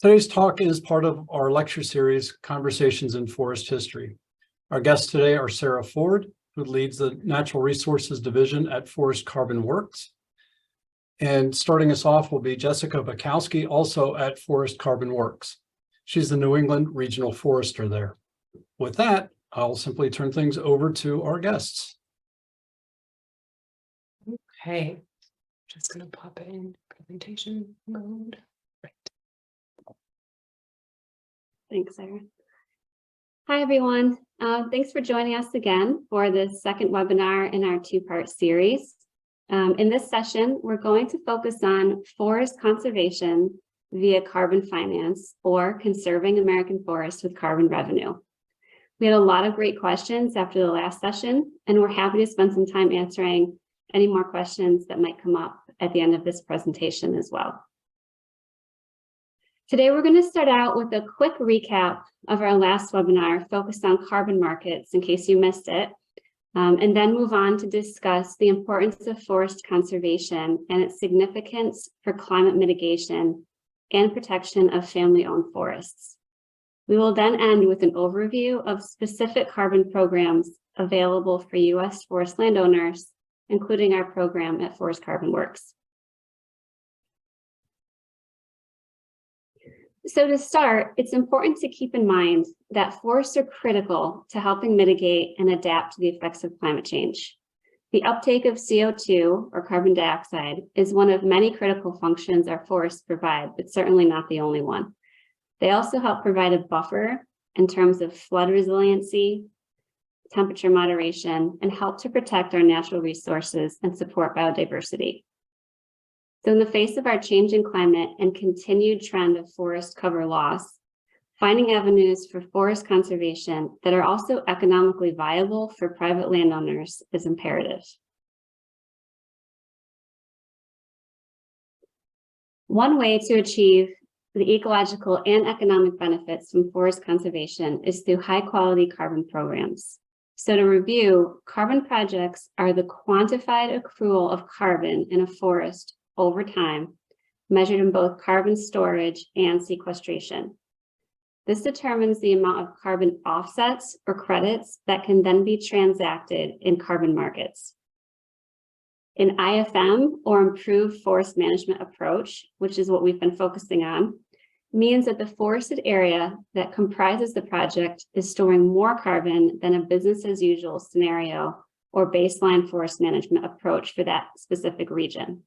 Today's talk is part of our lecture series, Conversations in Forest History. Our guests today are Sarah Ford, who leads the Natural Resources Division at Forest Carbon Works. And starting us off will be Jessica Bakowski, also at Forest Carbon Works. She's the New England Regional Forester there. With that, I'll simply turn things over to our guests. Okay, just gonna pop it in presentation mode. Right. Thanks, Sarah. Hi, everyone. Thanks for joining us again for the second webinar in our two-part series. In this session, we're going to focus on forest conservation via carbon finance, or conserving American forests with carbon revenue. We had a lot of great questions after the last session, and we're happy to spend some time answering any more questions that might come up at the end of this presentation as well. Today, we're going to start out with a quick recap of our last webinar focused on carbon markets, in case you missed it, and then move on to discuss the importance of forest conservation and its significance for climate mitigation and protection of family-owned forests. We will then end with an overview of specific carbon programs available for U.S. forest landowners, including our program at Forest Carbon Works. So to start, it's important to keep in mind that forests are critical to helping mitigate and adapt to the effects of climate change. The uptake of CO2, or carbon dioxide, is one of many critical functions our forests provide, but certainly not the only one. They also help provide a buffer in terms of flood resiliency, temperature moderation, and help to protect our natural resources and support biodiversity. So in the face of our changing climate and continued trend of forest cover loss, finding avenues for forest conservation that are also economically viable for private landowners is imperative. One way to achieve the ecological and economic benefits from forest conservation is through high-quality carbon programs. So to review, carbon projects are the quantified accrual of carbon in a forest over time, measured in both carbon storage and sequestration. This determines the amount of carbon offsets or credits that can then be transacted in carbon markets. An IFM, or improved forest management approach, which is what we've been focusing on, means that the forested area that comprises the project is storing more carbon than a business as usual scenario or baseline forest management approach for that specific region.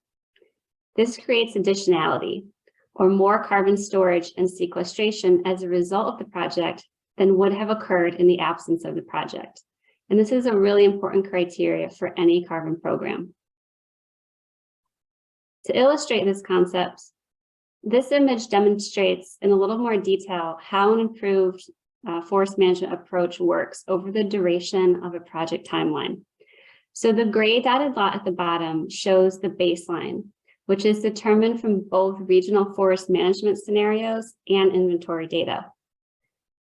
This creates additionality, or more carbon storage and sequestration as a result of the project than would have occurred in the absence of the project. And this is a really important criteria for any carbon program. To illustrate this concept, this image demonstrates in a little more detail how an improved forest management approach works over the duration of a project timeline. So the gray dotted lot at the bottom shows the baseline, which is determined from both regional forest management scenarios and inventory data.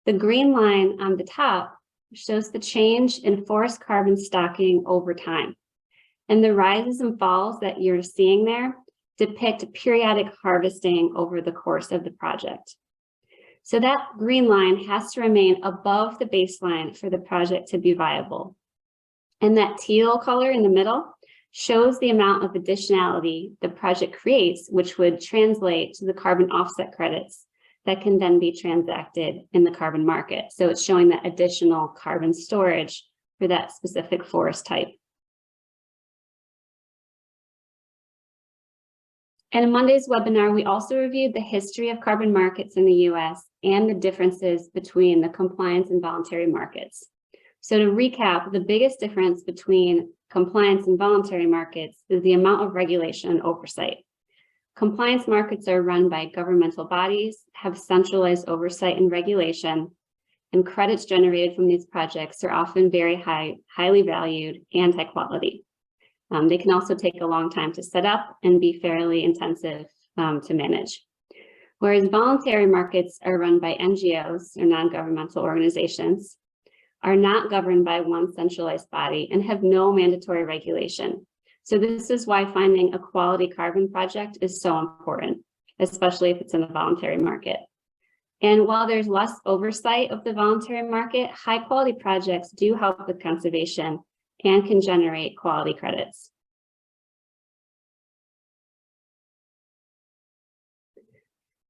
The green line on the top shows the change in forest carbon stocking over time. And the rises and falls that you're seeing there depict periodic harvesting over the course of the project. So that green line has to remain above the baseline for the project to be viable. And that teal color in the middle shows the amount of additionality the project creates, which would translate to the carbon offset credits that can then be transacted in the carbon market. So it's showing that additional carbon storage for that specific forest type. And in Monday's webinar, we also reviewed the history of carbon markets in the US and the differences between the compliance and voluntary markets. So to recap, the biggest difference between compliance and voluntary markets is the amount of regulation and oversight. Compliance markets are run by governmental bodies, have centralized oversight and regulation, and credits generated from these projects are often very highly valued and high quality. They can also take a long time to set up and be fairly intensive to manage. Whereas voluntary markets are run by NGOs, or non-governmental organizations, are not governed by one centralized body and have no mandatory regulation. So this is why finding a quality carbon project is so important, especially if it's in the voluntary market. And while there's less oversight of the voluntary market, high quality projects do help with conservation and can generate quality credits.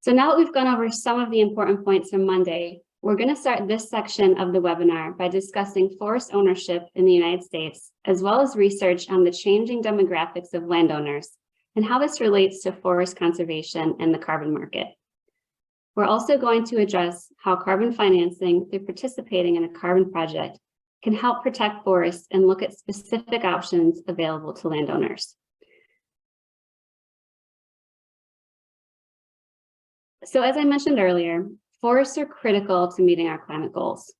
So now that we've gone over some of the important points from Monday, we're going to start this section of the webinar by discussing forest ownership in the United States, as well as research on the changing demographics of landowners and how this relates to forest conservation and the carbon market. We're also going to address how carbon financing through participating in a carbon project can help protect forests and look at specific options available to landowners. So as I mentioned earlier, forests are critical to meeting our climate goals.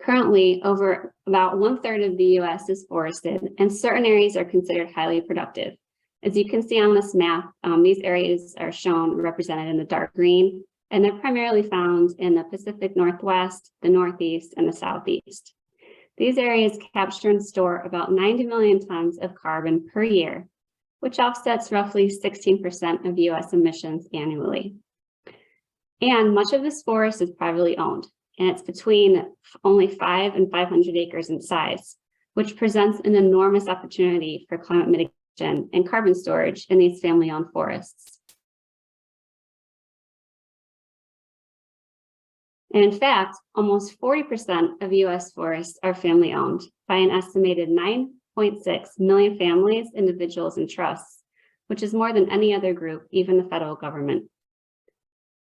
Currently, over about 1/3 of the US is forested, and certain areas are considered highly productive. As you can see on this map, these areas are shown represented in the dark green, and they're primarily found in the Pacific Northwest, the Northeast, and the Southeast. These areas capture and store about 90 million tons of carbon per year, which offsets roughly 16% of US emissions annually. And much of this forest is privately owned, and it's between only 5 and 500 acres in size, which presents an enormous opportunity for climate mitigation and carbon storage in these family-owned forests. And in fact, almost 40% of US forests are family-owned by an estimated 9.6 million families, individuals, and trusts, which is more than any other group, even the federal government.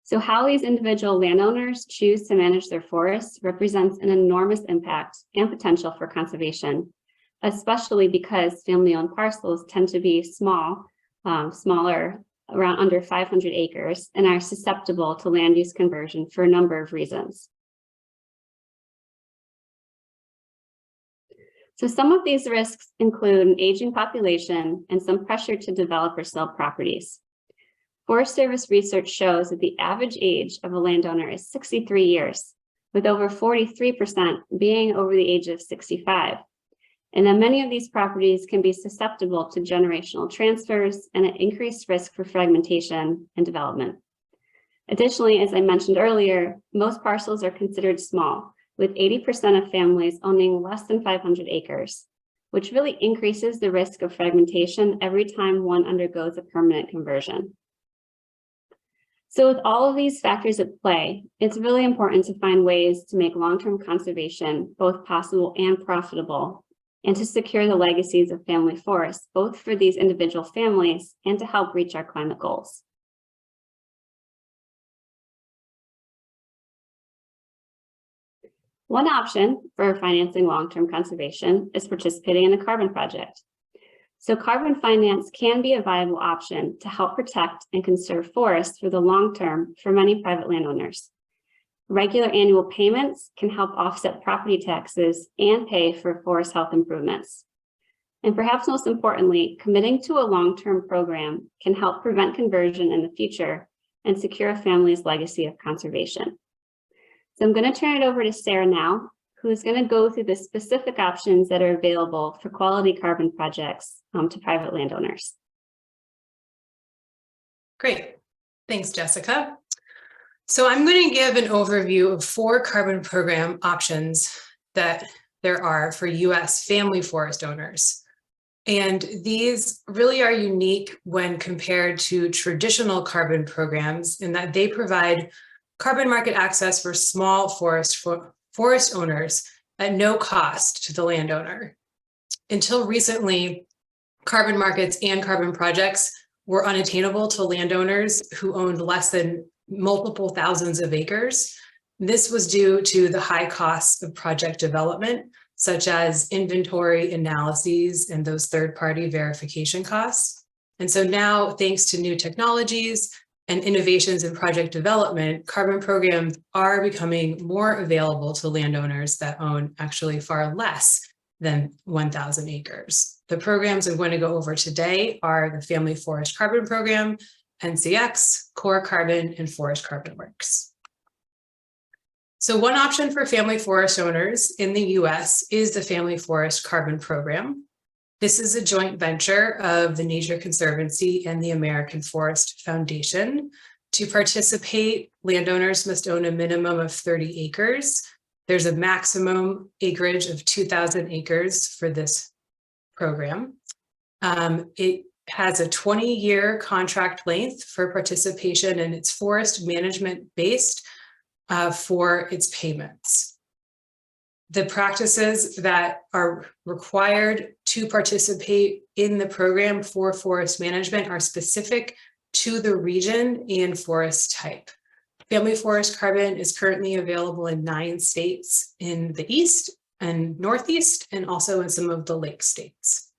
So how these individual landowners choose to manage their forests represents an enormous impact and potential for conservation, especially because family-owned parcels tend to be smaller, around under 500 acres, and are susceptible to land use conversion for a number of reasons. So some of these risks include an aging population and some pressure to develop or sell properties. Forest Service research shows that the average age of a landowner is 63 years, with over 43% being over the age of 65. And then many of these properties can be susceptible to generational transfers and an increased risk for fragmentation and development. Additionally, as I mentioned earlier, most parcels are considered small, with 80% of families owning less than 500 acres, which really increases the risk of fragmentation every time one undergoes a permanent conversion. So with all of these factors at play, it's really important to find ways to make long-term conservation both possible and profitable, and to secure the legacies of family forests, both for these individual families and to help reach our climate goals. One option for financing long-term conservation is participating in a carbon project. So carbon finance can be a viable option to help protect and conserve forests for the long term for many private landowners. Regular annual payments can help offset property taxes and pay for forest health improvements. And perhaps most importantly, committing to a long-term program can help prevent conversion in the future and secure a family's legacy of conservation. So I'm going to turn it over to Sarah now, who's going to go through the specific options that are available for quality carbon projects to private landowners. Great. Thanks, Jessica. So I'm going to give an overview of 4 carbon program options that there are for US family forest owners. And these really are unique when compared to traditional carbon programs in that they provide carbon market access for small forest owners at no cost to the landowner. Until recently, carbon markets and carbon projects were unattainable to landowners who owned less than multiple thousands of acres. This was due to the high costs of project development, such as inventory analyses and those third-party verification costs. And so now, thanks to new technologies and innovations in project development, carbon programs are becoming more available to landowners that own actually far less than 1,000 acres. The programs I'm going to go over today are the Family Forest Carbon Program, NCX, Core Carbon, and Forest Carbon Works. So one option for family forest owners in the US is the Family Forest Carbon Program. This is a joint venture of the Nature Conservancy and the American Forest Foundation To participate, landowners must own a minimum of 30 acres. There's a maximum acreage of 2,000 acres for this program. It has a 20-year contract length for participation, and it's forest management based for its payments. The practices that are required to participate in the program for forest management are specific to the region and forest type. Family forest carbon is currently available in 9 states in the East and Northeast, and also in some of the lake states.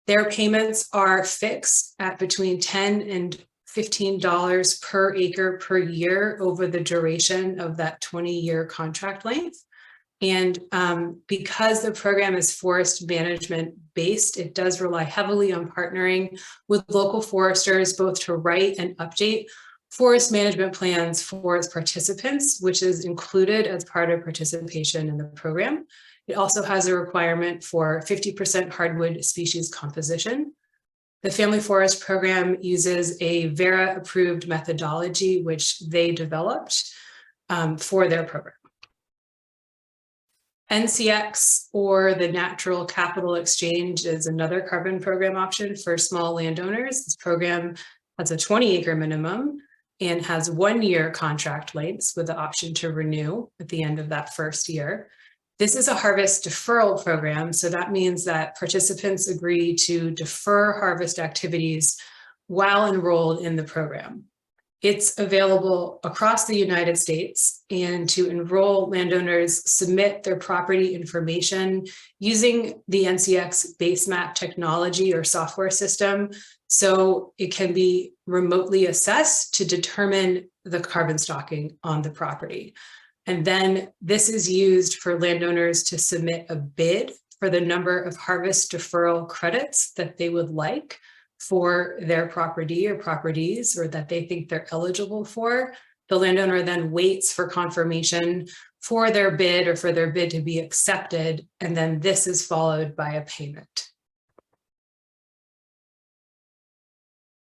Their payments are fixed at between $10 and $15 per acre per year over the duration of that 20-year contract length. And because the program is forest management based, it does rely heavily on partnering with local foresters, both to write and update forest management plans for its participants, which is included as part of participation in the program. It also has a requirement for 50% hardwood species composition. The Family Forest Program uses a Verra approved methodology, which they developed for their program. NCX, or the Natural Capital Exchange, is another carbon program option for small landowners. This program has a 20-acre minimum and has 1-year contract lengths with the option to renew at the end of that first year. This is a harvest deferral program, so that means that participants agree to defer harvest activities while enrolled in the program. It's available across the United States, and to enroll, landowners submit their property information using the NCX base map technology or software system, so it can be remotely assessed to determine the carbon stocking on the property. And then this is used for landowners to submit a bid for the number of harvest deferral credits that they would like for their property or properties, or that they think they're eligible for. The landowner then waits for confirmation for their bid or for their bid to be accepted, and then this is followed by a payment.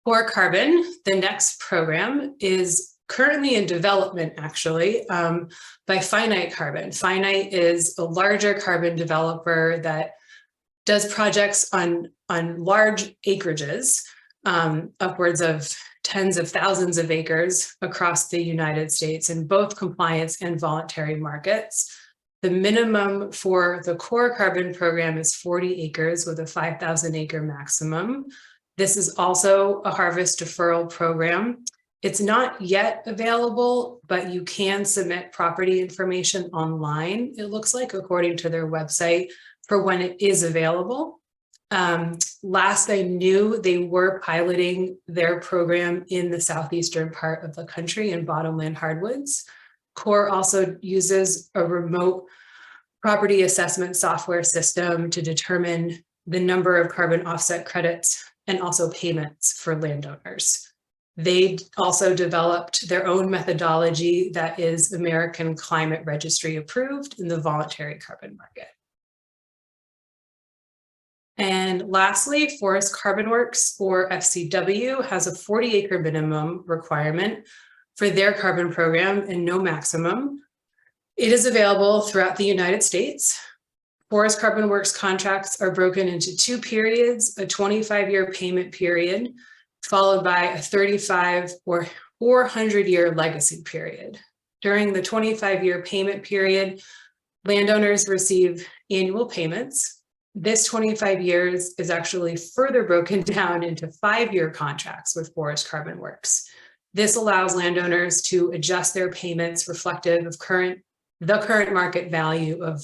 For carbon, the next program is currently in development, actually, by Finite Carbon. Finite is a larger carbon developer that does projects on large acreages, upwards of tens of thousands of acres across the United States in both compliance and voluntary markets. The minimum for the core carbon program is 40 acres with a 5,000 acre maximum. This is also a harvest deferral program. It's not yet available, but you can submit property information online, it looks like, according to their website, for when it is available. Last I knew, they were piloting their program in the southeastern part of the country in bottomland hardwoods. CORE also uses a remote property assessment software system to determine the number of carbon offset credits and also payments for landowners. They also developed their own methodology that is American Climate Registry approved in the voluntary carbon market. And lastly, Forest Carbon Works, or FCW, has a 40-acre minimum requirement for their carbon program and no maximum. It is available throughout the United States. Forest Carbon Works contracts are broken into 2 periods, a 25-year payment period, followed by a 35 or 400-year legacy period. During the 25-year payment period, landowners receive annual payments. This 25 years is actually further broken down into 5-year contracts with Forest Carbon Works. This allows landowners to adjust their payments reflective of the current market value of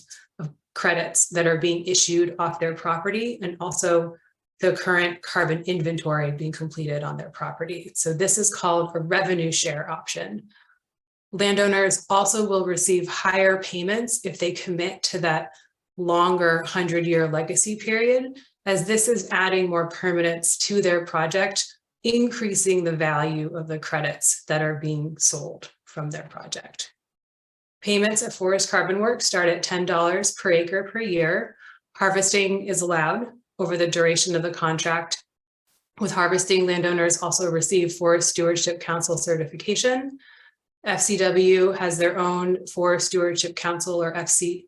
credits that are being issued off their property, and also the current carbon inventory being completed on their property. So this is called a revenue share option. Landowners also will receive higher payments if they commit to that longer 100-year legacy period, as this is adding more permanence to their project, increasing the value of the credits that are being sold from their project. Payments at Forest Carbon Works start at $10 per acre per year. Harvesting is allowed over the duration of the contract. With harvesting, landowners also receive Forest Stewardship Council certification. FCW has their own Forest Stewardship Council, or FSC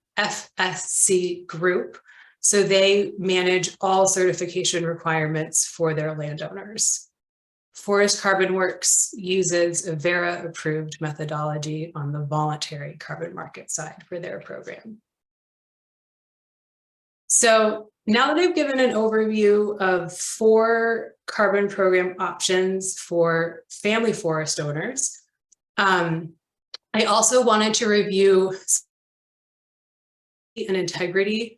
group. So they manage all certification requirements for their landowners. Forest Carbon Works uses a Verra approved methodology on the voluntary carbon market side for their program. So now that I've given an overview of 4 carbon program options for family forest owners, I also wanted to review and integrity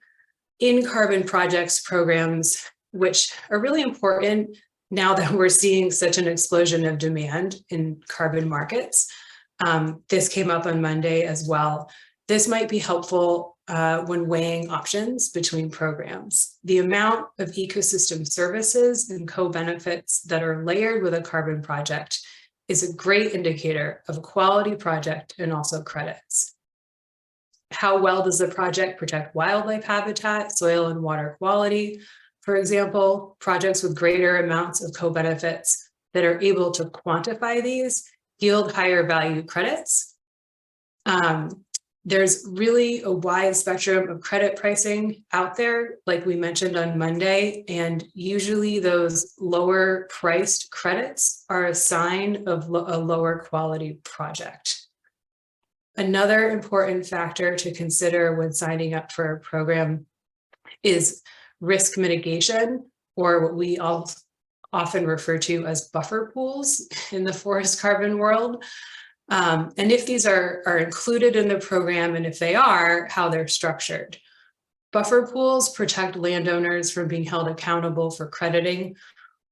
in carbon projects programs, which are really important now that we're seeing such an explosion of demand in carbon markets. This came up on Monday as well. This might be helpful when weighing options between programs. The amount of ecosystem services and co-benefits that are layered with a carbon project is a great indicator of a quality project and also credits. How well does the project protect wildlife habitat, soil and water quality? For example, projects with greater amounts of co-benefits that are able to quantify these yield higher value credits. There's really a wide spectrum of credit pricing out there, like we mentioned on Monday, and usually those lower priced credits are a sign of a lower quality project. Another important factor to consider when signing up for a program is risk mitigation, or what we all often refer to as buffer pools in the forest carbon world. And if these are included in the program, and if they are, how they're structured. Buffer pools protect landowners from being held accountable for crediting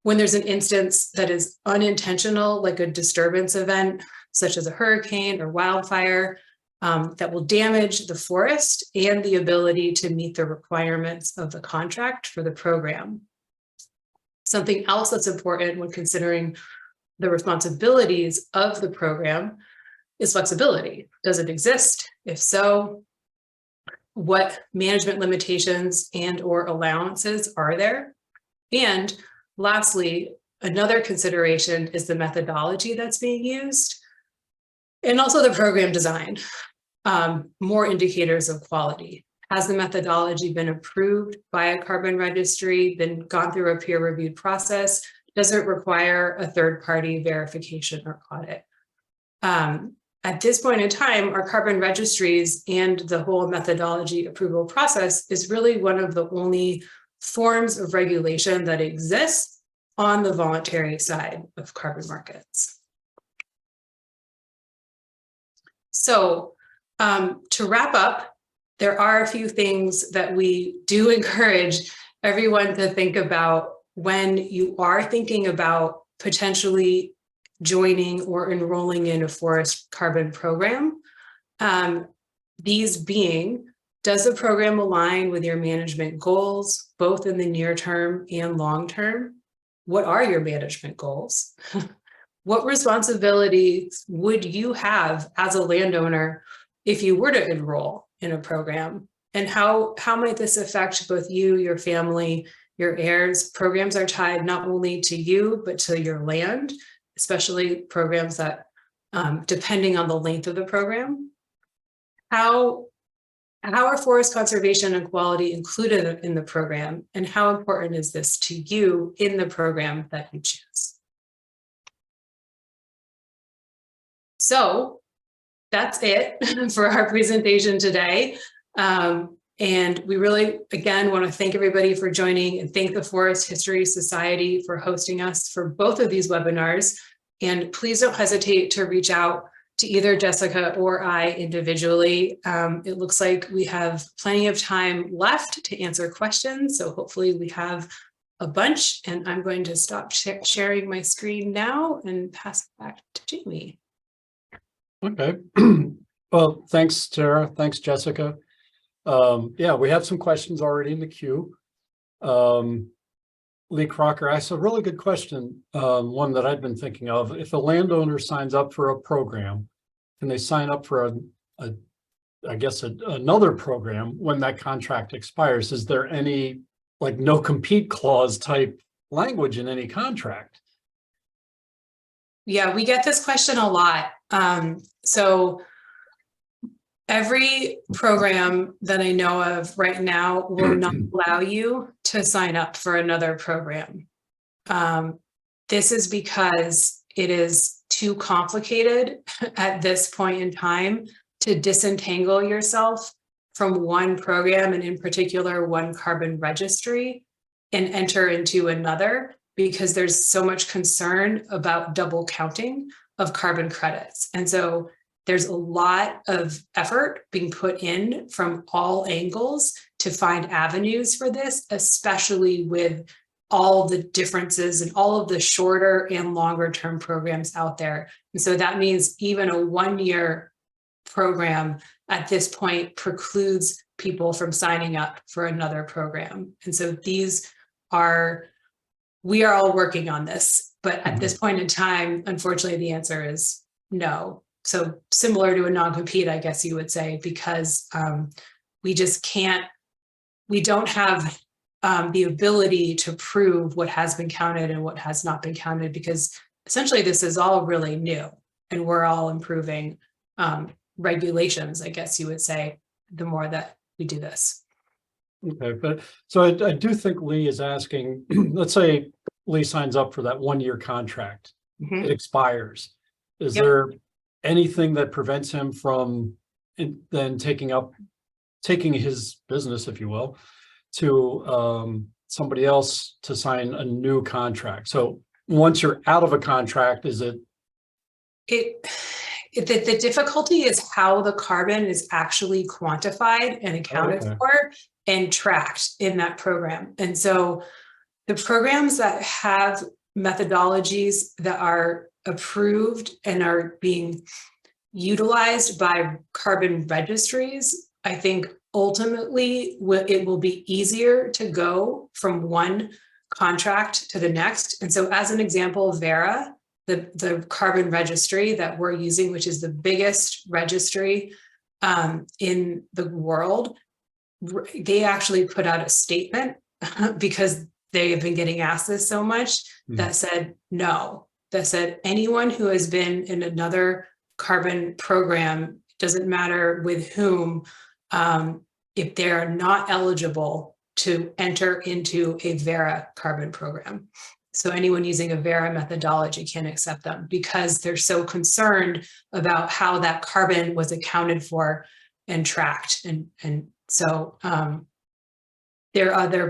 when there's an instance that is unintentional, like a disturbance event, such as a hurricane or wildfire, that will damage the forest and the ability to meet the requirements of the contract for the program. Something else that's important when considering the responsibilities of the program is flexibility. Does it exist? If so, what management limitations and or allowances are there? And lastly, another consideration is the methodology that's being used, and also the program design. More indicators of quality. Has the methodology been approved by a carbon registry, been gone through a peer-reviewed process? Does it require a third-party verification or audit? At this point in time, our carbon registries and the whole methodology approval process is really one of the only forms of regulation that exists on the voluntary side of carbon markets. So to wrap up, there are a few things that we do encourage everyone to think about when you are thinking about potentially joining or enrolling in a forest carbon program. These being, does the program align with your management goals, both in the near term and long term? What are your management goals? What responsibilities would you have as a landowner if you were to enroll in a program? And how might this affect both you, your family, your heirs? Programs are tied not only to you, but to your land, especially programs that, depending on the length of the program. How are forest conservation and quality included in the program? And how important is this to you in the program that you choose? So that's it for our presentation today. And we really, again, want to thank everybody for joining and thank the Forest History Society for hosting us for both of these webinars. And please don't hesitate to reach out to either Jessica or I individually. It looks like we have plenty of time left to answer questions. So hopefully we have a bunch, and I'm going to stop sharing my screen now and pass it back to Jamie. Okay. Well, thanks, Tara. Thanks, Jessica. Yeah, we have some questions already in the queue. Lee Crocker asked a really good question, one that I've been thinking of. If a landowner signs up for a program, can they sign up for another program when that contract expires? Is there any like no compete clause type language in any contract. Yeah, we get this question a lot. So every program that I know of right now will not allow you to sign up for another program. This is because it is too complicated at this point in time to disentangle yourself from one program, and in particular, one carbon registry, and enter into another, because there's so much concern about double counting of carbon credits. And so there's a lot of effort being put in from all angles to find avenues for this, especially with all the differences and all of the shorter and longer term programs out there. And so that means even a 1-year program at this point precludes people from signing up for another program. And so we are all working on this, but at this point in time, unfortunately, the answer is no. So similar to a non-compete, I guess you would say, because we just can't, we don't have the ability to prove what has been counted and what has not been counted, because essentially this is all really new and we're all improving regulations, I guess you would say, the more that we do this. Okay, but so I do think Lee is asking, let's say Lee signs up for that 1-year contract, it expires. Is there anything that prevents him from then taking his business, if you will, to somebody else to sign a new contract? So once you're out of a contract, is it? The difficulty is how the carbon is actually quantified and accounted for and tracked in that program. And so the programs that have methodologies that are approved and are being utilized by carbon registries, I think ultimately it will be easier to go from one contract to the next. And so as an example, Verra, the carbon registry that we're using, which is the biggest registry in the world, they actually put out a statement because they have been getting asked this so much that said no, that said anyone who has been in another carbon program, doesn't matter with whom, if they're not eligible to enter into a Verra carbon program. So anyone using a Verra methodology can't accept them because they're so concerned about how that carbon was accounted for and tracked. And so the other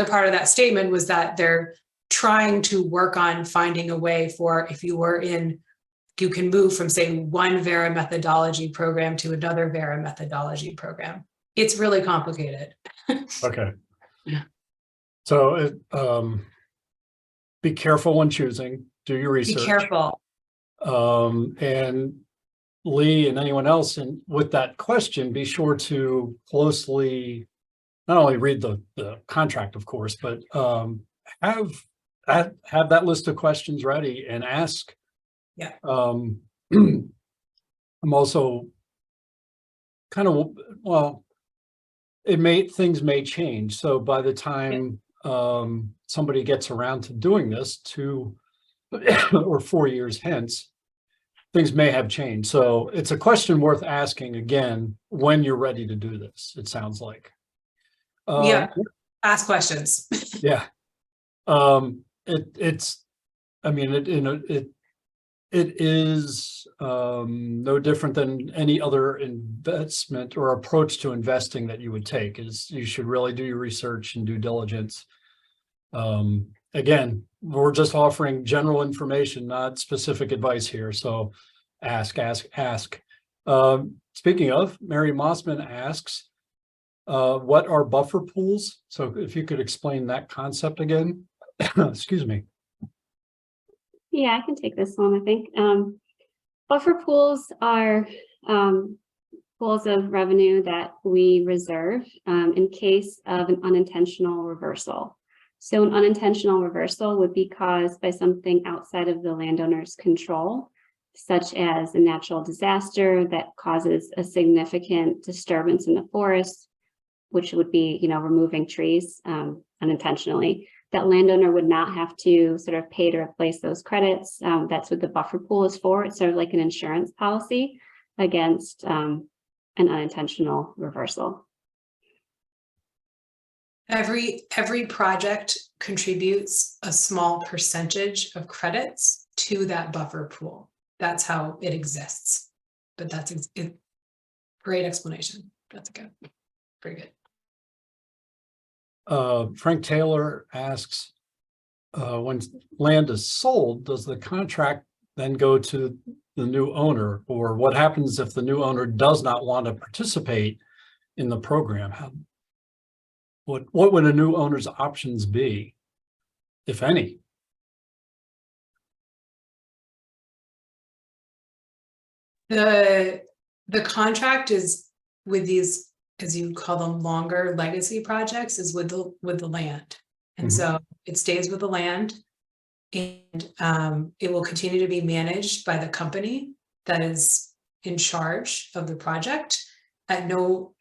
part of that statement was that they're trying to work on finding a way for, if you were in, you can move from, say, one Verra methodology program to another Verra methodology program. It's really complicated. Okay. Yeah. So be careful when choosing, do your research. Be careful. And Lee and anyone else with that question, be sure to closely not only read the contract, of course, but have that list of questions ready and ask. Yeah. I'm also kind of, well, things may change. So by the time somebody gets around to doing this 2 or 4 years hence, things may have changed. So it's a question worth asking again when you're ready to do this, it sounds like. Ask questions. Yeah. It is no different than any other investment or approach to investing that you would take. Is you should really do your research and due diligence. Again, we're just offering general information, not specific advice here. So ask. Speaking of, Mary Mossman asks, what are buffer pools? So if you could explain that concept again. Excuse me. Yeah, I can take this one, I think. Buffer pools are pools of revenue that we reserve in case of an unintentional reversal. So an unintentional reversal would be caused by something outside of the landowner's control, such as a natural disaster that causes a significant disturbance in the forest, which would be, removing trees unintentionally. that landowner would not have to sort of pay to replace those credits. That's what the buffer pool is for. It's sort of like an insurance policy against an unintentional reversal. Every project contributes a small percentage of credits to that buffer pool. That's how it exists. But that's it. Great explanation. That's good. Very good. Frank Taylor asks, when land is sold, does the contract then go to the new owner, or what happens if the new owner does not want to participate in the program? What would a new owner's options be, if any? The contract is with these, as you call them, longer legacy projects, is with the land. And so it stays with the land, and it will continue to be managed by the company that is in charge of the project at no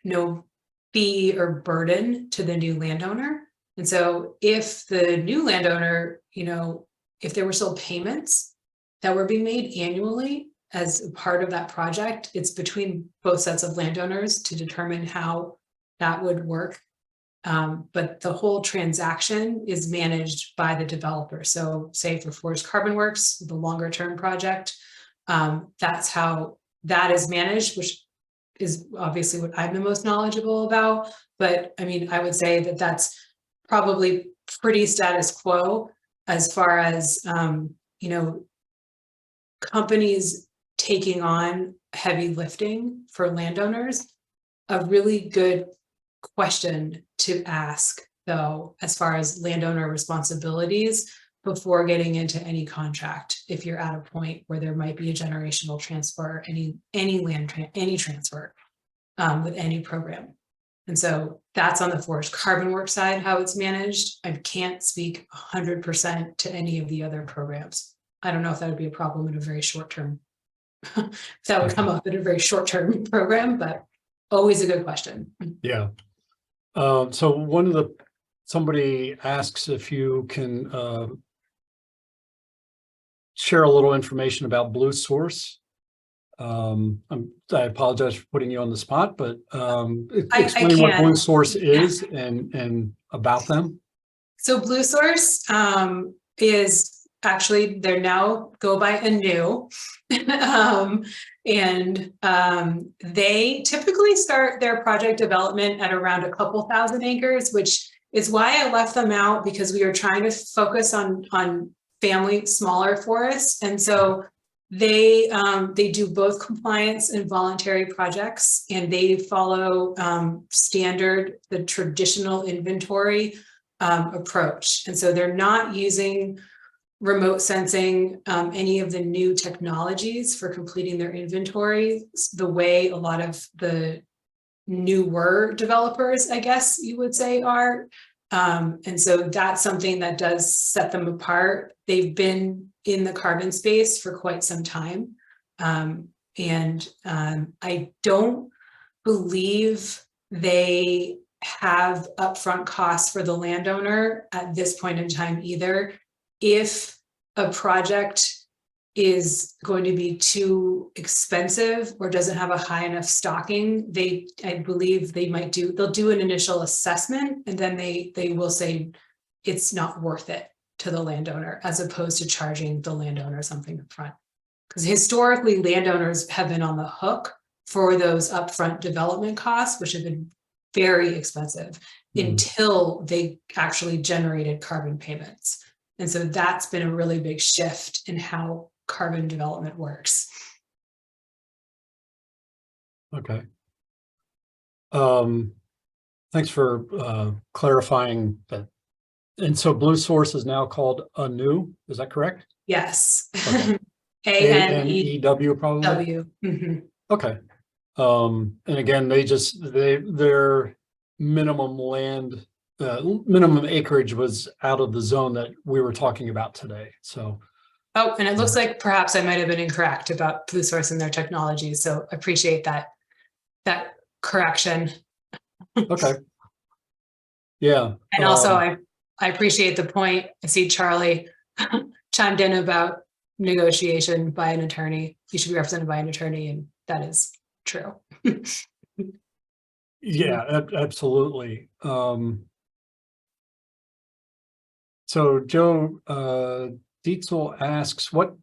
fee or burden to the new landowner. And so if the new landowner, if there were still payments that were being made annually as a part of that project, it's between both sets of landowners to determine how that would work. But the whole transaction is managed by the developer. So say for Forest Carbon Works, the longer term project, that's how that is managed, which is obviously what I'm the most knowledgeable about. But I mean, I would say that that's probably pretty status quo as far as, companies taking on heavy lifting for landowners. A really good question to ask, though, as far as landowner responsibilities before getting into any contract, if you're at a point where there might be a generational transfer, any transfer with any program. And so that's on the Forest Carbon Works side, how it's managed. I can't speak 100% to any of the other programs. I don't know if that would be a problem in a very short term, if that would come up in a very short term program, but always a good question. Yeah. So somebody asks if you can share a little information about Blue Source. I apologize for putting you on the spot, but explain what Blue Source is and about them. So Blue Source is actually, they're now go by Anew. And they typically start their project development at around a couple thousand acres, which is why I left them out, because we are trying to focus on family smaller forests. And so they do both compliance and voluntary projects, and they follow the traditional inventory approach. And so they're not using remote sensing, any of the new technologies for completing their inventory, the way a lot of the newer developers, I guess you would say, are. And so that's something that does set them apart. They've been in the carbon space for quite some time. And I don't believe they have upfront costs for the landowner at this point in time either. If a project is going to be too expensive or doesn't have a high enough stocking, I believe they'll do an initial assessment, and then they will say it's not worth it to the landowner, as opposed to charging the landowner something up front. Because historically, landowners have been on the hook for those upfront development costs, which have been very expensive until they actually generated carbon payments. And so that's been a really big shift in how carbon development works. Okay. Thanks for clarifying that. And so Blue Source is now called Anew, is that correct? Yes. Okay. A-N-E-W probably? W. Okay. And again, their minimum minimum acreage was out of the zone that we were talking about today. So. Oh, and it looks like perhaps I might have been incorrect about Blue Source and their technology. So appreciate that correction. Okay. Yeah. And also I appreciate the point. I see Charlie chimed in about negotiation by an attorney. You should be represented by an attorney, and that is true. Yeah, absolutely. So Joe Dietzel asks, what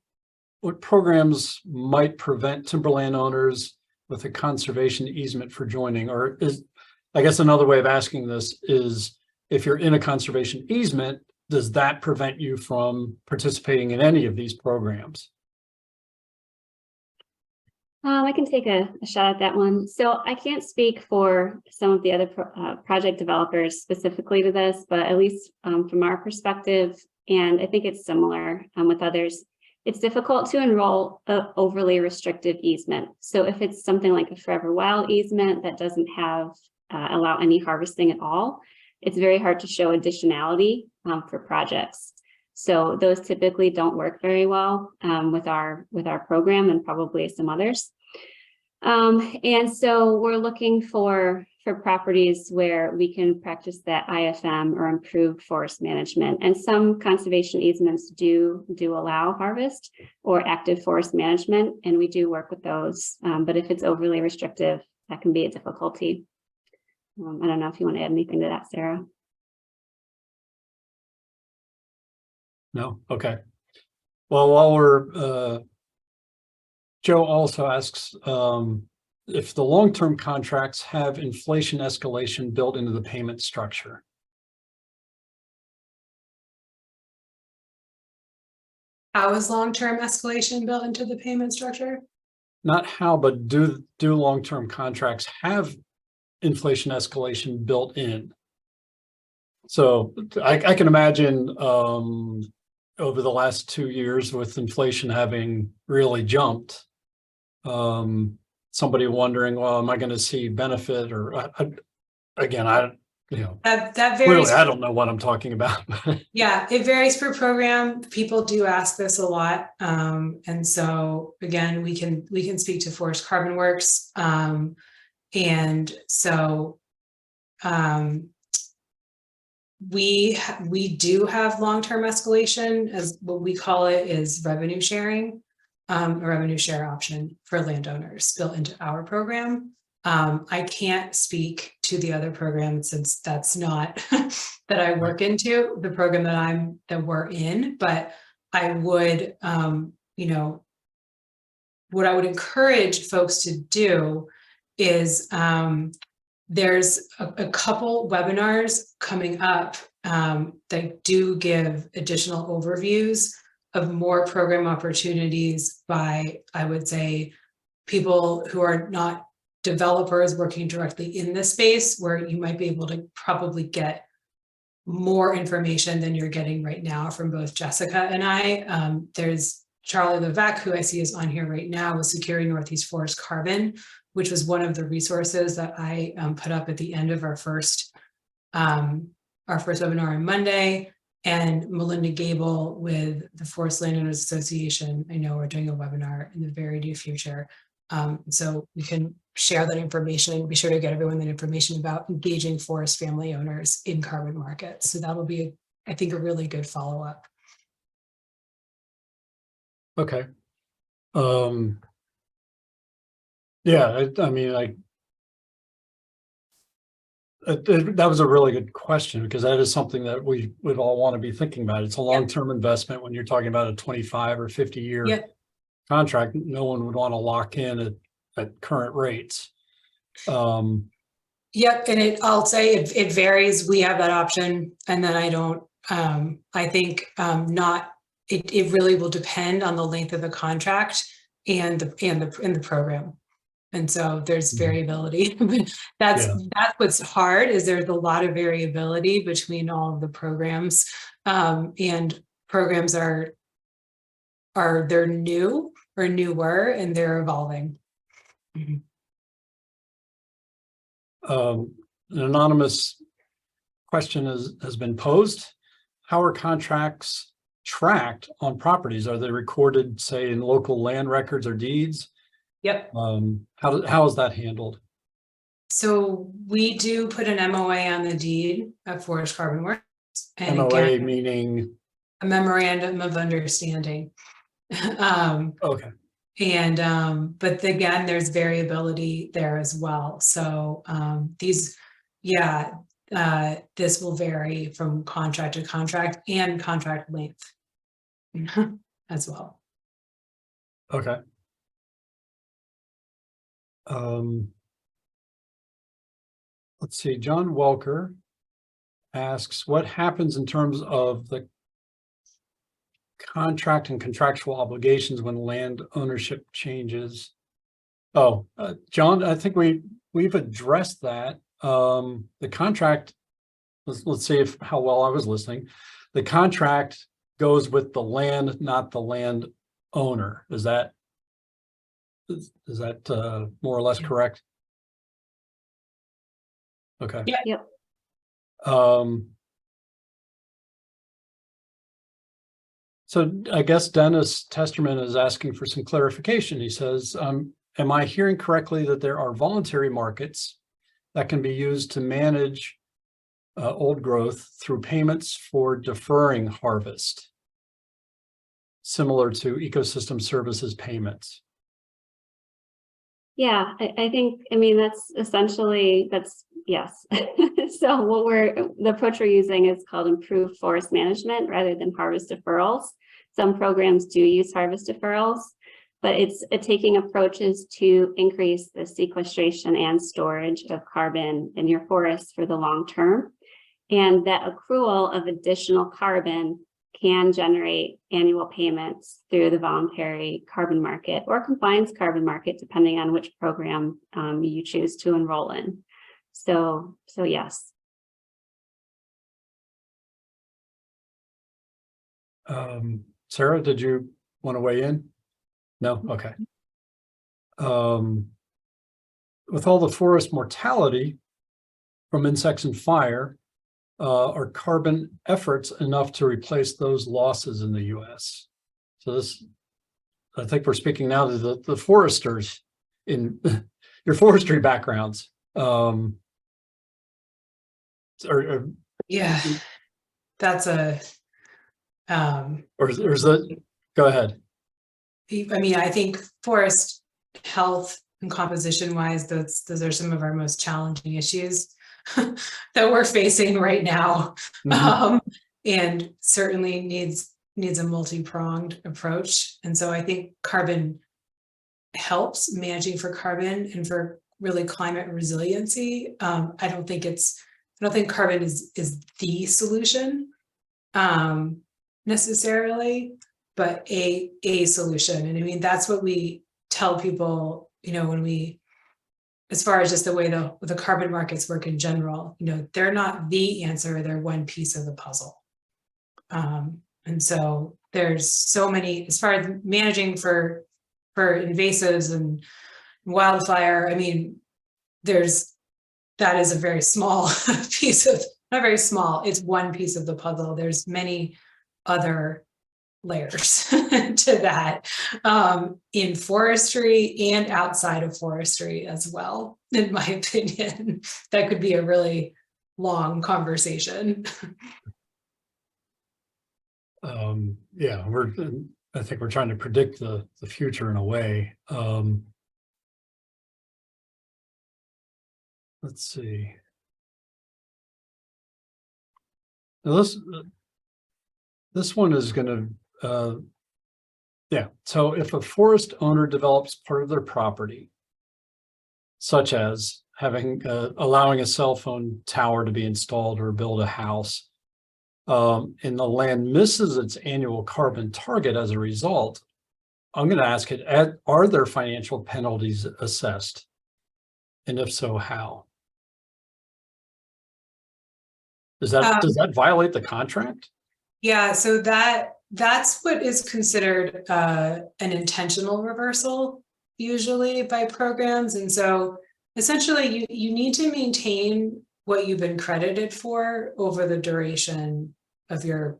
programs might prevent timberland owners with a conservation easement for joining? Or is, I guess another way of asking this is, if you're in a conservation easement, does that prevent you from participating in any of these programs? I can take a shot at that one. So I can't speak for some of the other project developers specifically to this, but at least from our perspective, and I think it's similar with others, it's difficult to enroll an overly restrictive easement. So if it's something like a forever wild easement that doesn't have allow any harvesting at all, it's very hard to show additionality for projects. So those typically don't work very well with our program and probably some others. And so we're looking for properties where we can practice that IFM or improved forest management. And some conservation easements do allow harvest or active forest management, and we do work with those. But if it's overly restrictive, that can be a difficulty. I don't know if you want to add anything to that, Sarah. No? Okay. Well, while we're, Joe also asks if the long-term contracts have inflation escalation built into the payment structure. How is long-term escalation built into the payment structure? Not how, but do long-term contracts have inflation escalation built in? So I can imagine over the last 2 years with inflation having really jumped, somebody wondering, well, am I going to see benefit? Or that varies. Really, I don't know what I'm talking about. Yeah, it varies per program. People do ask this a lot, and so again, we can speak to Forest Carbon Works, and so we do have long-term escalation, as what we call it is revenue sharing, a revenue share option for landowners built into our program. I can't speak to the other program since that's not that I work into the program that we're in, but I would, what I would encourage folks to do is there's a couple webinars coming up that do give additional overviews of more program opportunities by, I would say, people who are not developers working directly in this space, where you might be able to probably get more information than you're getting right now from both Jessica and I. There's Charlie Levesque, who I see is on here right now, with Securing Northeast Forest Carbon, which was one of the resources that I put up at the end of our first webinar on Monday. And Melinda Gable with the Forest Landowners Association, I know we're doing a webinar in the very near future. So we can share that information and be sure to get everyone that information about engaging forest family owners in carbon markets. So that'll be, I think, a really good follow-up. Okay. Yeah, I mean, that was a really good question, because that is something that we would all want to be thinking about. It's a long-term investment. When you're talking about a 25 or 50-year contract, no one would want to lock in at current rates. Yep, and I'll say it varies. We have that option, and then I don't. I think not. It really will depend on the length of the contract and the program. And so there's variability. That's what's hard, is there's a lot of variability between all of the programs, and programs are they're new or newer, and they're evolving. An anonymous question has been posed. How are contracts tracked on properties? Are they recorded, say, in local land records or deeds? Yep. How is that handled? So we do put an MOA on the deed at Forest Carbon Works. And MOA again, meaning, a memorandum of understanding. okay, But again, there's variability there as well. So this will vary from contract to contract and contract length as well. okay. Let's see, John Welker asks, what happens in terms of the contract and contractual obligations when land ownership changes? Oh, John, I think we've addressed that. The contract, let's see if how well I was listening. The contract goes with the land, not the land owner. Is that more or less correct? Okay. Yeah. Yep. So I guess Dennis Testerman is asking for some clarification. He says, am I hearing correctly that there are voluntary markets that can be used to manage old growth through payments for deferring harvest, similar to ecosystem services payments? Yeah, I think, I mean, that's essentially, yes. So the approach we're using is called improved forest management rather than harvest deferrals. Some programs do use harvest deferrals, but it's taking approaches to increase the sequestration and storage of carbon in your forests for the long term. And that accrual of additional carbon can generate annual payments through the voluntary carbon market or compliance carbon market, depending on which program you choose to enroll in. So yes. Sarah, did you want to weigh in? No? Okay. With all the forest mortality from insects and fire, are carbon efforts enough to replace those losses in the US? So this, I think we're speaking now to the foresters in your forestry backgrounds. Yeah, that's a or is that, go ahead. I mean, I think forest health and composition wise, those are some of our most challenging issues that we're facing right now. And certainly needs a multi-pronged approach. And so I think carbon helps managing for carbon and for really climate resiliency. I don't think carbon is the solution necessarily, but a solution. And I mean, that's what we tell people, when as far as just the way the carbon markets work in general, they're not the answer, they're one piece of the puzzle. And so there's so many, as far as managing for invasives and wildfire, I mean, that is a very small piece of, not very small, it's one piece of the puzzle. There's many other layers to that in forestry and outside of forestry as well, in my opinion. That could be a really long conversation. Yeah, I think we're trying to predict the future in a way. Let's see. Now this one is going to, yeah. So if a forest owner develops part of their property, such as allowing a cell phone tower to be installed or build a house, and the land misses its annual carbon target as a result, I'm going to ask it, are there financial penalties assessed? And if so, how? Does that violate the contract? Yeah, so that's what is considered an intentional reversal usually by programs. And so essentially you need to maintain what you've been credited for over the duration of your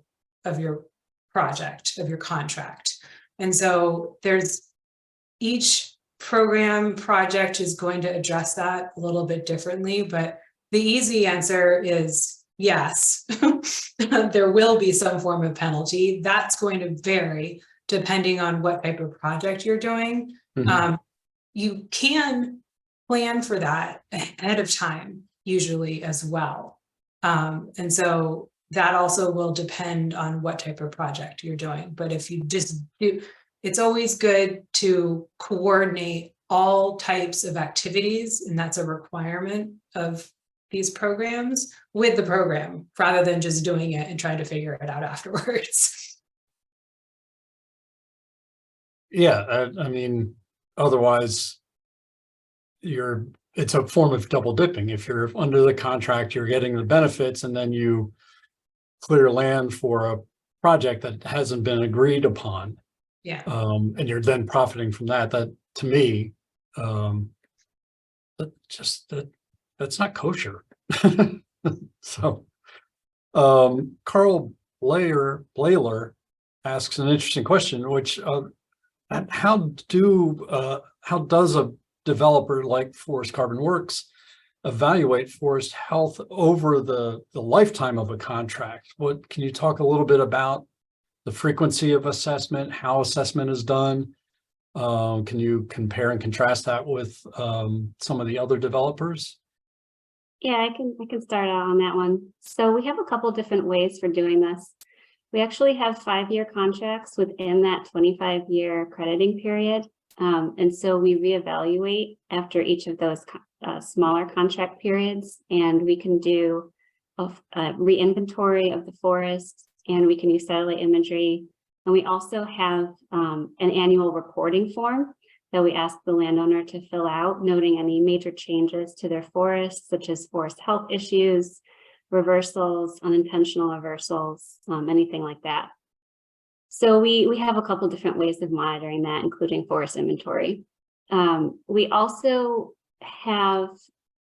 project, of your contract. And so each program project is going to address that a little bit differently, but the easy answer is yes, there will be some form of penalty. That's going to vary depending on what type of project you're doing. Mhm. You can plan for that ahead of time, usually as well. And so that also will depend on what type of project you're doing. But if you just do, it's always good to coordinate all types of activities, and that's a requirement of these programs with the program, rather than just doing it and trying to figure it out afterwards. Yeah, I mean, otherwise it's a form of double dipping. If you're under the contract, you're getting the benefits, and then you clear land for a project that hasn't been agreed upon. Yeah. And you're then profiting from that. That, to me, that's not kosher. So, Carl Blaler asks an interesting question, which how does a developer like Forest Carbon Works evaluate forest health over the lifetime of a contract? What can you talk a little bit about the frequency of assessment, how assessment is done? Can you compare and contrast that with some of the other developers? Yeah, I can start out on that one. So we have a couple different ways for doing this. We actually have 5-year contracts within that 25-year crediting period. And so we reevaluate after each of those smaller contract periods, and we can do a re-inventory of the forest, and we can use satellite imagery. And we also have an annual reporting form that we ask the landowner to fill out, noting any major changes to their forest, such as forest health issues, reversals, unintentional reversals, anything like that. So we have a couple different ways of monitoring that, including forest inventory. We also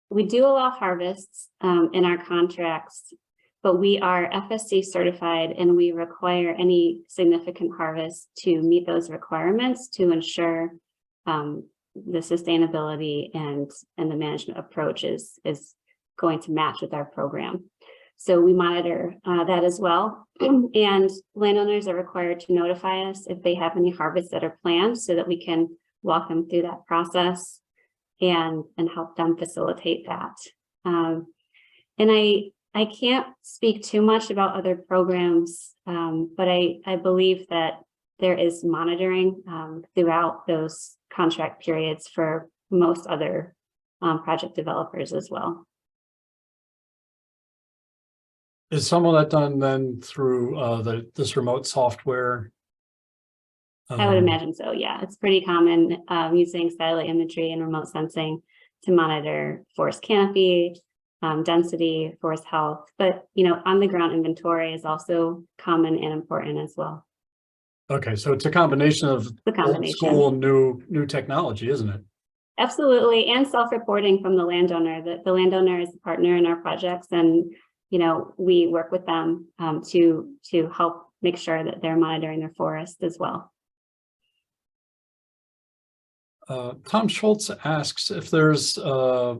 we do allow harvests in our contracts, but we are FSC certified, and we require any significant harvest to meet those requirements to ensure the sustainability and the management approach is going to match with our program. So we monitor that as well. And landowners are required to notify us if they have any harvests that are planned, so that we can walk them through that process and help them facilitate that. And I can't speak too much about other programs, but I believe that there is monitoring throughout those contract periods for most other project developers as well. Is some of that done then through this remote software? I would imagine so, yeah. It's pretty common using satellite imagery and remote sensing to monitor forest canopy, density, forest health, but on the ground inventory is also common and important as well. Okay, so it's a combination of old school and new technology, isn't it? Absolutely, and self-reporting from the landowner. The landowner is a partner in our projects, and we work with them to help make sure that they're monitoring their forest as well. Tom Schultz asks if there's a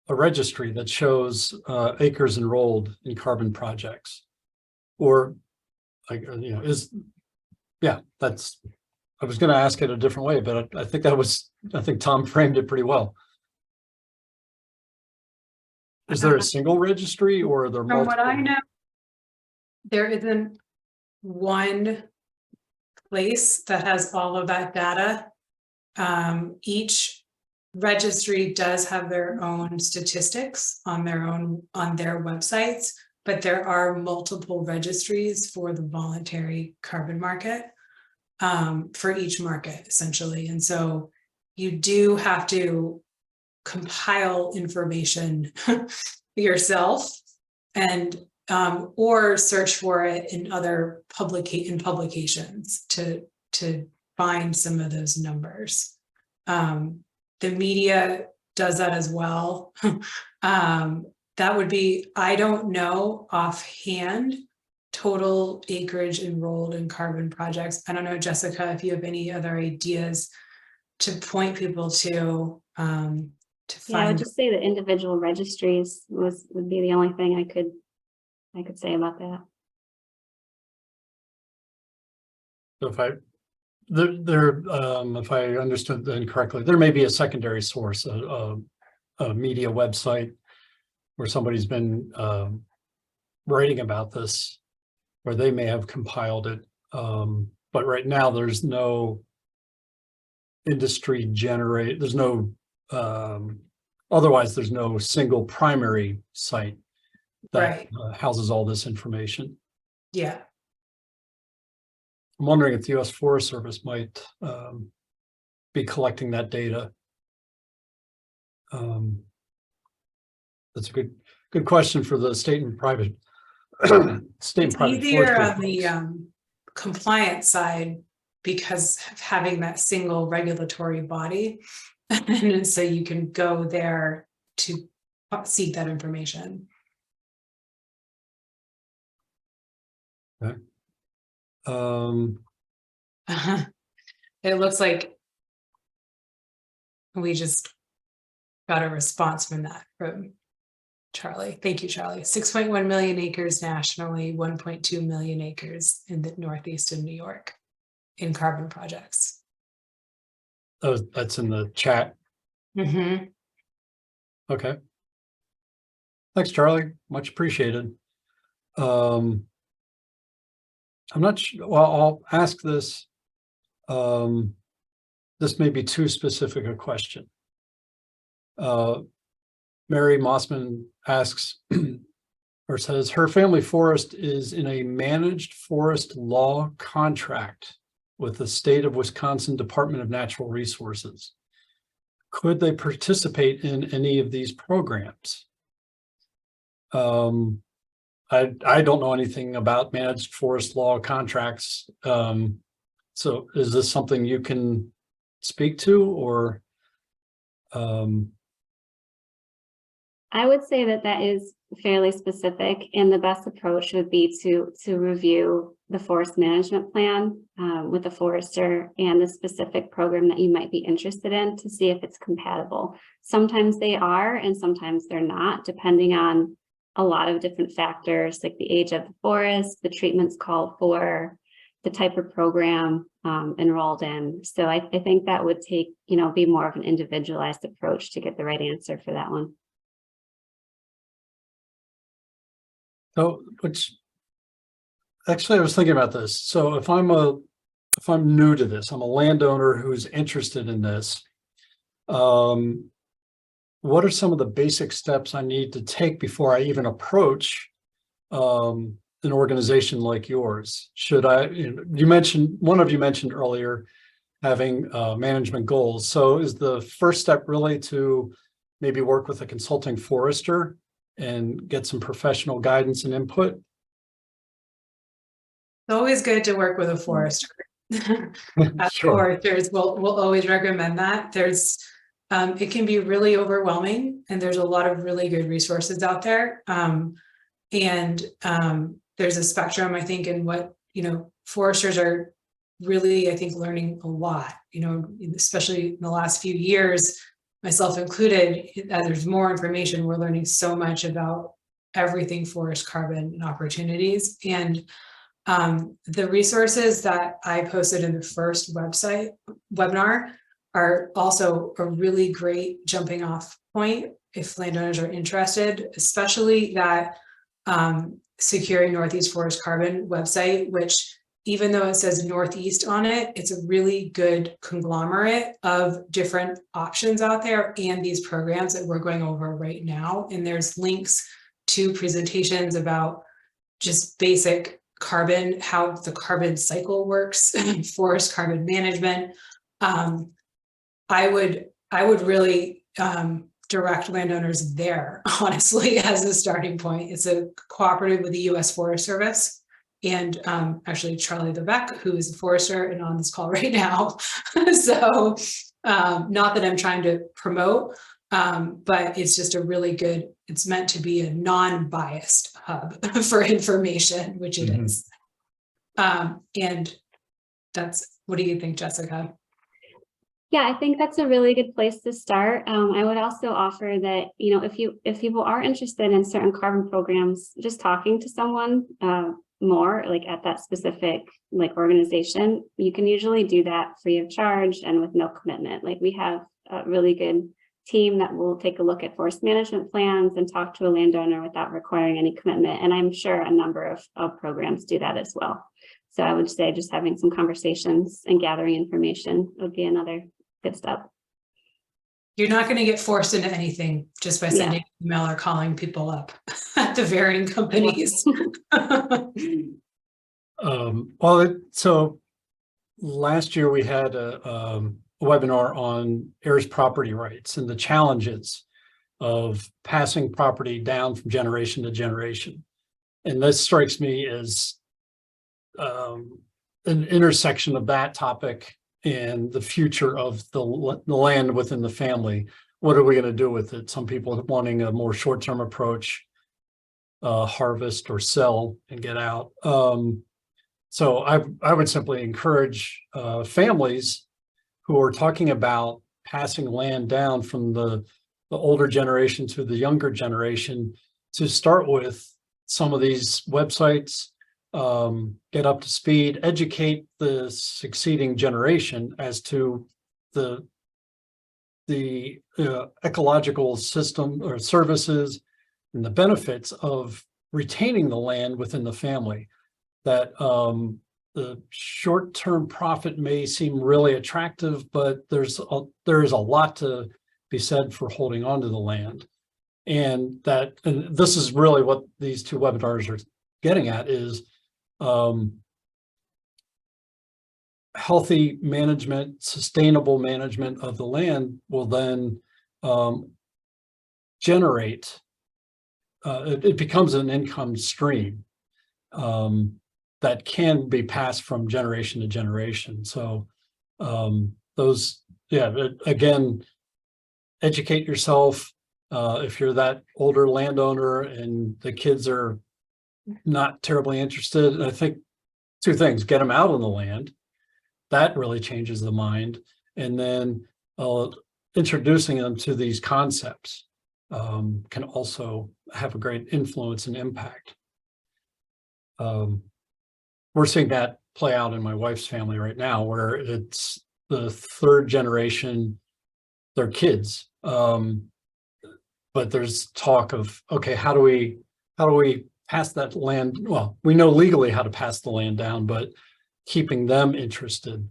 registry that shows acres enrolled in carbon projects, or that's. I was going to ask it a different way, but I think Tom framed it pretty well. Is there a single registry, or are there multiple? From what I know, there isn't one place that has all of that data. Each registry does have their own statistics on their websites, but there are multiple registries for the voluntary carbon market, for each market essentially. And so you do have to compile information yourself, and or search for it in other publications to find some of those numbers. The media does that as well. That would be, I don't know offhand, total acreage enrolled in carbon projects. I don't know, Jessica, if you have any other ideas to point people to find. Yeah, I would just say that individual registries would be the only thing I could I could say about that. So if if I understood that correctly, there may be a secondary source, a media website where somebody's been writing about this, where they may have compiled it. But right now there's no industry there's no, otherwise there's no single primary site that houses all this information. Yeah. I'm wondering if the U.S. Forest Service might be collecting that data. That's a good question for the state and private It's easier on forestry the folks. compliance side because of having that single regulatory body. And so you can go there to seek that information. Okay. It looks like we just got a response from that from Charlie. Thank you, Charlie. 6.1 million acres nationally, 1.2 million acres in the Northeast of New York in carbon projects. Oh, that's in the chat. Mm-hmm. Okay. Thanks, Charlie. Much appreciated. I'm not sure. Well, I'll ask this. This may be too specific a question. Mary Mossman asks or says her family forest is in a managed forest law contract with the state of Wisconsin Department of Natural Resources. Could they participate in any of these programs? I don't know anything about managed forest law contracts. So is this something you can speak to, or? I would say that that is fairly specific, and the best approach would be to review the forest management plan with the forester and the specific program that you might be interested in to see if it's compatible. Sometimes they are, and sometimes they're not, depending on a lot of different factors, like the age of the forest, the treatments called for, the type of program enrolled in. So I think that would take, be more of an individualized approach to get the right answer for that one. So, actually, I was thinking about this. So if I'm new to this, I'm a landowner who's interested in this. What are some of the basic steps I need to take before I even approach an organization like yours? Should I, one of you mentioned earlier having management goals. So is the first step really to maybe work with a consulting forester and get some professional guidance and input? It's always good to work with a forester. Sure. Foresters will always recommend that. It can be really overwhelming, and there's a lot of really good resources out there. There's a spectrum, I think, in what, foresters are really, I think, learning a lot, especially in the last few years, myself included. As there's more information, we're learning so much about everything forest carbon and opportunities. And the resources that I posted in the first webinar are also a really great jumping off point if landowners are interested, especially that Securing Northeast Forest Carbon website, which, even though it says Northeast on it, it's a really good conglomerate of different options out there and these programs that we're going over right now. And there's links to presentations about just basic carbon, how the carbon cycle works, forest carbon management. I would really direct landowners there, honestly, as a starting point. It's a cooperative with the U.S. Forest Service, and actually Charlie Levesque, who is a forester and on this call right now. So not that I'm trying to promote, but it's just a really good, it's meant to be a non-biased hub for information, which it is. And that's, what do you think, Jessica? Yeah, I think that's a really good place to start. I would also offer that, if people are interested in certain carbon programs, just talking to someone more like at that specific organization, you can usually do that free of charge and with no commitment. Like, we have a really good team that will take a look at forest management plans and talk to a landowner without requiring any commitment. And I'm sure a number of programs do that as well. So I would say just having some conversations and gathering information would be another good step. You're not going to get forced into anything just by sending an email or calling people up at the varying companies. So last year we had a webinar on heirs property rights and the challenges of passing property down from generation to generation. And this strikes me as an intersection of that topic and the future of the land within the family. What are we going to do with it? Some people are wanting a more short-term approach, harvest or sell and get out. So I would simply encourage families who are talking about passing land down from the older generation to the younger generation to start with some of these websites, get up to speed, educate the succeeding generation as to the ecological system or services and the benefits of retaining the land within the family. That the short-term profit may seem really attractive, but there is a lot to be said for holding on to the land. And this is really what these two webinars are getting at, is healthy management, sustainable management of the land will then generate, it becomes an income stream that can be passed from generation to generation. So again, educate yourself. If you're that older landowner and the kids are not terribly interested, I think two things: get them out on the land. That really changes the mind. And then introducing them to these concepts can also have a great influence and impact. We're seeing that play out in my wife's family right now, where it's the third generation, their kids. But there's talk of, okay, how do we pass that land? Well, we know legally how to pass the land down, but keeping them interested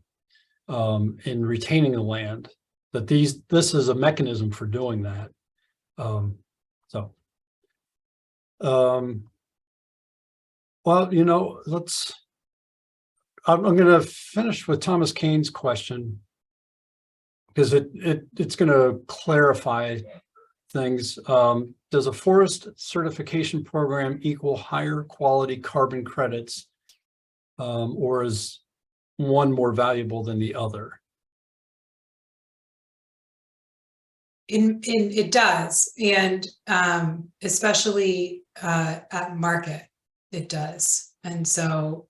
in retaining the land, that this is a mechanism for doing that. Well, I'm going to finish with Thomas Kane's question, because it's going to clarify things. Does a forest certification program equal higher quality carbon credits, or is one more valuable than the other? It does, and especially at market, it does. And so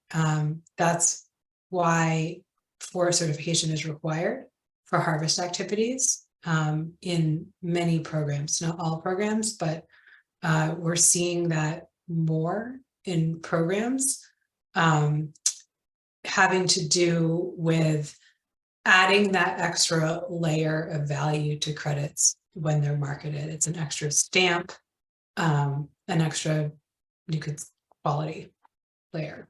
that's why forest certification is required for harvest activities in many programs, not all programs, but we're seeing that more in programs having to do with adding that extra layer of value to credits when they're marketed. It's an extra stamp, an extra, quality layer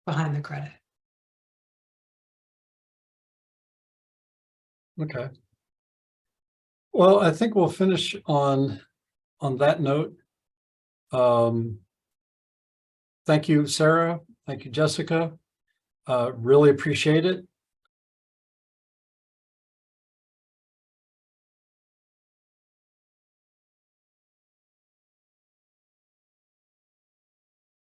behind the credit. Okay. Well, I think we'll finish on that note. Thank you, Sarah. Thank you, Jessica. Really appreciate it.